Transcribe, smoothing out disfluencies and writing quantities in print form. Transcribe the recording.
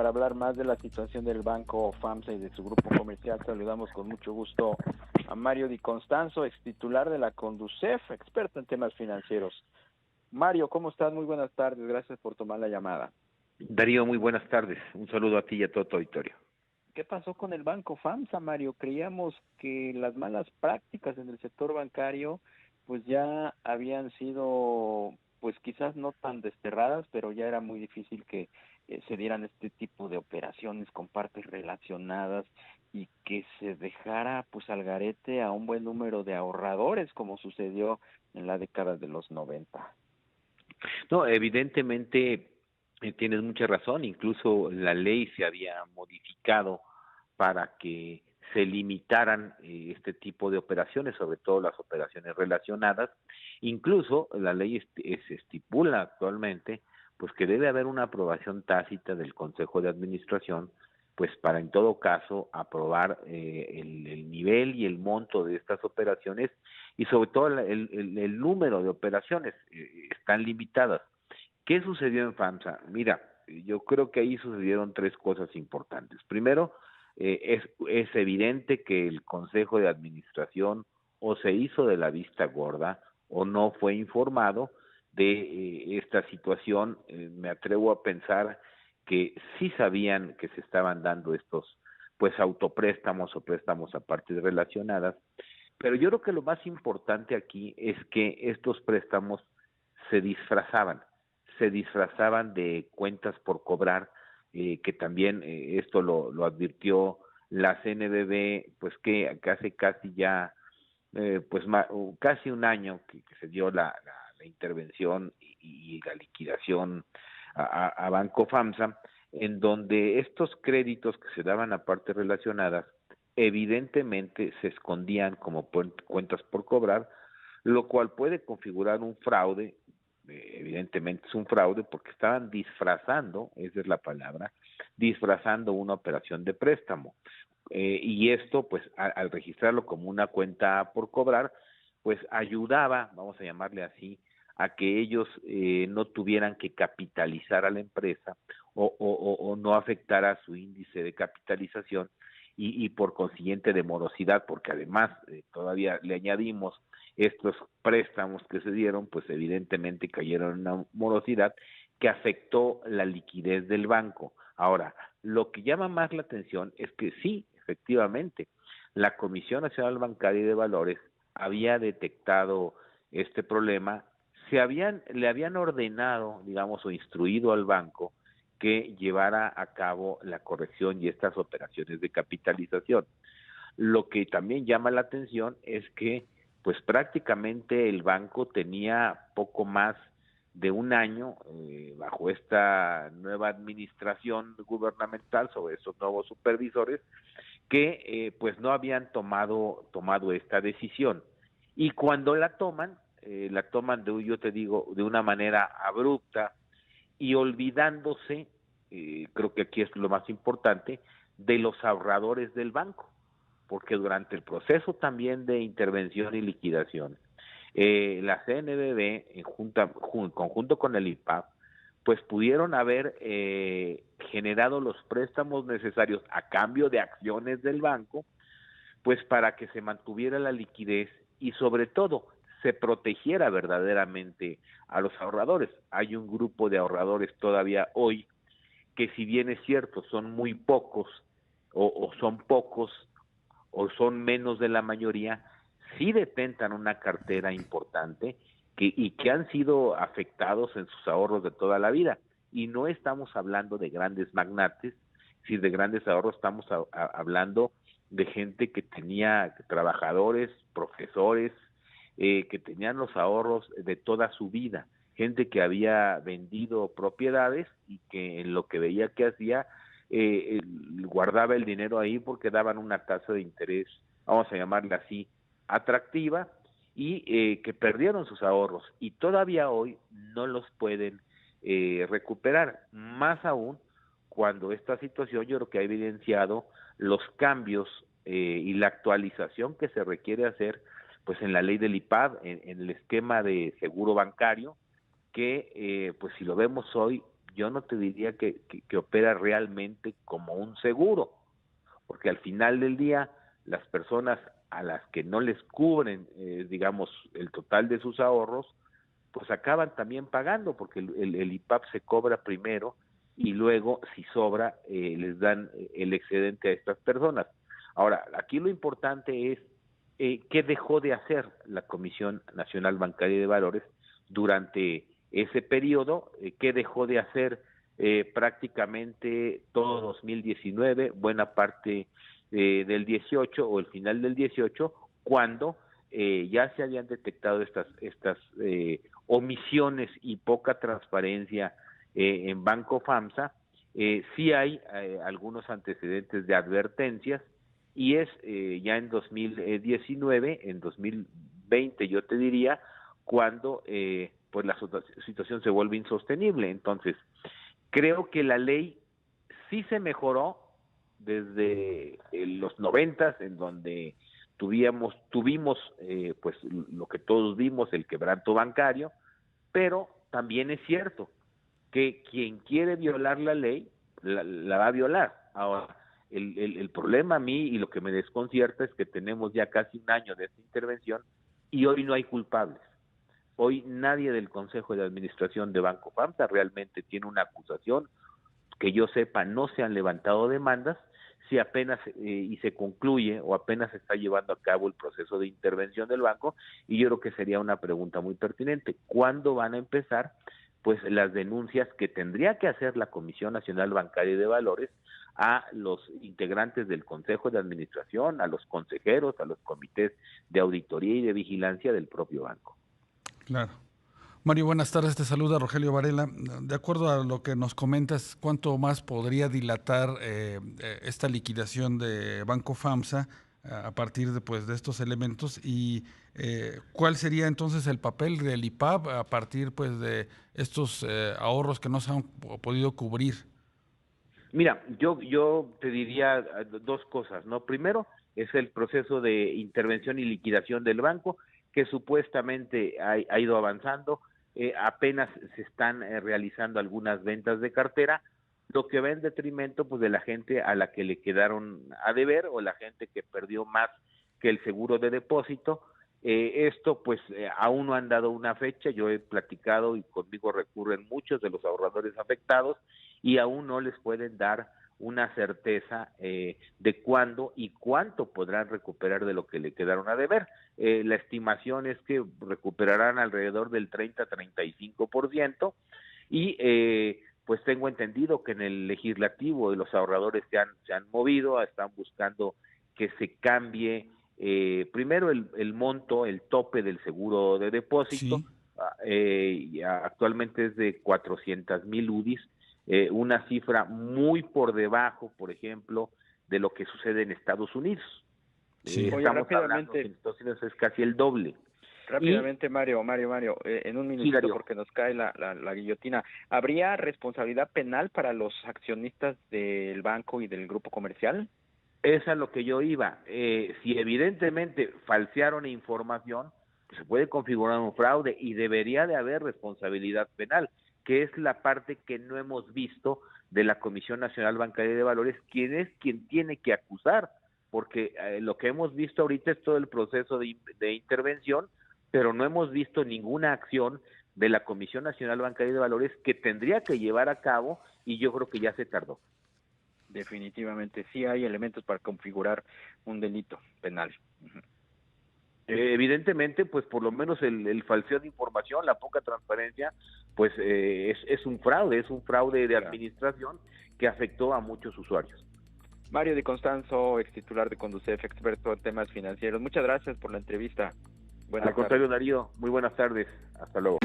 para hablar más de la situación del Banco FAMSA y de su grupo comercial. Saludamos con mucho gusto a Mario Di Constanzo, ex titular de la Conducef, experto en temas financieros. Mario, ¿cómo estás? Muy buenas tardes, gracias por tomar la llamada. Darío, muy buenas tardes. Un saludo a ti y a todo tu auditorio. ¿Qué pasó con el Banco FAMSA, Mario? Creíamos que las malas prácticas en el sector bancario pues ya habían sido, pues quizás no tan desterradas, pero ya era muy difícil que se dieran este tipo de operaciones con partes relacionadas y que se dejara pues al garete a un buen número de ahorradores, como sucedió en la década de los 90. No, evidentemente tienes mucha razón. Incluso la ley se había modificado para que se limitaran este tipo de operaciones, sobre todo las operaciones relacionadas. Incluso la ley se estipula actualmente pues que debe haber una aprobación tácita del Consejo de Administración, pues para en todo caso aprobar el nivel y el monto de estas operaciones y sobre todo el número de operaciones están limitadas. ¿Qué sucedió en FAMSA? Mira, yo creo que ahí sucedieron tres cosas importantes. Primero, es evidente que el Consejo de Administración o se hizo de la vista gorda o no fue informado de esta situación. Me atrevo a pensar que sí sabían que se estaban dando estos pues autopréstamos o préstamos a partes relacionadas, pero yo creo que lo más importante aquí es que estos préstamos se disfrazaban de cuentas por cobrar, que también esto lo advirtió la CNBV, pues que hace casi ya, casi un año que se dio la intervención y la liquidación a Banco FAMSA, en donde estos créditos que se daban a partes relacionadas evidentemente se escondían como cuentas por cobrar, lo cual puede configurar un fraude. Evidentemente es un fraude porque estaban disfrazando, esa es la palabra, disfrazando una operación de préstamo. Y esto, pues, al registrarlo como una cuenta por cobrar, pues ayudaba, vamos a llamarle así, a que ellos no tuvieran que capitalizar a la empresa o no afectara su índice de capitalización y por consiguiente de morosidad, porque además todavía le añadimos estos préstamos que se dieron, pues evidentemente cayeron en una morosidad que afectó la liquidez del banco. Ahora, lo que llama más la atención es que sí, efectivamente, la Comisión Nacional Bancaria y de Valores había detectado este problema, le habían ordenado, digamos, o instruido al banco que llevara a cabo la corrección y estas operaciones de capitalización. Lo que también llama la atención es que pues prácticamente el banco tenía poco más de un año bajo esta nueva administración gubernamental sobre esos nuevos supervisores que pues no habían tomado esta decisión, y cuando la toman yo te digo, de una manera abrupta y olvidándose, creo que aquí es lo más importante, de los ahorradores del banco, porque durante el proceso también de intervención y liquidación, la CNBV, conjunto con el IPAB, pues pudieron haber generado los préstamos necesarios a cambio de acciones del banco, pues para que se mantuviera la liquidez y sobre todo se protegiera verdaderamente a los ahorradores. Hay un grupo de ahorradores todavía hoy que, si bien es cierto, son muy pocos o son pocos o son menos de la mayoría, sí detentan una cartera importante y que han sido afectados en sus ahorros de toda la vida. Y no estamos hablando de grandes magnates, si de grandes ahorros, estamos hablando de gente que tenía trabajadores, profesores, que tenían los ahorros de toda su vida, gente que había vendido propiedades y que en lo que veía que hacía, guardaba el dinero ahí porque daban una tasa de interés, vamos a llamarla así, atractiva, y que perdieron sus ahorros y todavía hoy no los pueden recuperar, más aún cuando esta situación yo creo que ha evidenciado los cambios y la actualización que se requiere hacer pues en la ley del IPAB, en el esquema de seguro bancario, que pues si lo vemos hoy yo no te diría que opera realmente como un seguro, porque al final del día las personas a las que no les cubren, digamos, el total de sus ahorros, pues acaban también pagando, porque el IPAP se cobra primero y luego, si sobra, les dan el excedente a estas personas. Ahora, aquí lo importante es qué dejó de hacer la Comisión Nacional Bancaria y de Valores durante ese periodo, qué dejó de hacer prácticamente todo 2019, buena parte del 18 o el final del 18, cuando ya se habían detectado estas omisiones y poca transparencia en Banco FAMSA. Sí hay algunos antecedentes de advertencias, y es ya en 2019, en 2020 yo te diría, cuando pues la situación se vuelve insostenible. Entonces, creo que la ley sí se mejoró desde los 90, en donde tuvimos pues lo que todos vimos, el quebranto bancario, pero también es cierto que quien quiere violar la ley, la va a violar. Ahora, el problema a mí y lo que me desconcierta es que tenemos ya casi un año de esta intervención y hoy no hay culpables. Hoy nadie del Consejo de Administración de Banco FAMSA realmente tiene una acusación. Que yo sepa, no se han levantado demandas, si apenas y se concluye o apenas se está llevando a cabo el proceso de intervención del banco, y yo creo que sería una pregunta muy pertinente. ¿Cuándo van a empezar pues las denuncias que tendría que hacer la Comisión Nacional Bancaria y de Valores a los integrantes del Consejo de Administración, a los consejeros, a los comités de auditoría y de vigilancia del propio banco? Claro. Mario, buenas tardes, te saluda Rogelio Varela. De acuerdo a lo que nos comentas, ¿cuánto más podría dilatar esta liquidación de Banco FAMSA a partir de, pues, de estos elementos? Y ¿cuál sería entonces el papel del IPAB a partir, pues, de estos ahorros que no se han podido cubrir? Mira, yo te diría dos cosas, ¿no? Primero es el proceso de intervención y liquidación del banco, que supuestamente ha ido avanzando. Apenas se están realizando algunas ventas de cartera, lo que va en detrimento pues de la gente a la que le quedaron a deber, o la gente que perdió más que el seguro de depósito. Esto pues aún no han dado una fecha. Yo he platicado y conmigo recurren muchos de los ahorradores afectados y aún no les pueden dar una certeza de cuándo y cuánto podrán recuperar de lo que le quedaron a deber. La estimación es que recuperarán alrededor del 30-35%, y pues tengo entendido que en el legislativo los ahorradores se han movido, están buscando que se cambie primero el monto, el tope del seguro de depósito. Sí. Actualmente es de 400,000 UDIs, una cifra muy por debajo, por ejemplo, de lo que sucede en Estados Unidos. Sí. Estamos hablando que en Estados Unidos es casi el doble. Rápidamente, Mario, en un minutito, sí, porque nos cae la guillotina. ¿Habría responsabilidad penal para los accionistas del banco y del grupo comercial? Es a lo que yo iba. Si evidentemente falsearon información, pues se puede configurar un fraude y debería de haber responsabilidad penal, que es la parte que no hemos visto de la Comisión Nacional Bancaria y de Valores, quien tiene que acusar, porque lo que hemos visto ahorita es todo el proceso de intervención, pero no hemos visto ninguna acción de la Comisión Nacional Bancaria y de Valores que tendría que llevar a cabo, y yo creo que ya se tardó. Definitivamente, sí hay elementos para configurar un delito penal. Evidentemente, pues por lo menos el falseo de información, la poca transparencia, pues es un fraude de administración que afectó a muchos usuarios. Mario Di Constanzo, ex titular de Conducef, experto en temas financieros. Muchas gracias por la entrevista. Al contrario, Darío, muy buenas tardes. Hasta luego.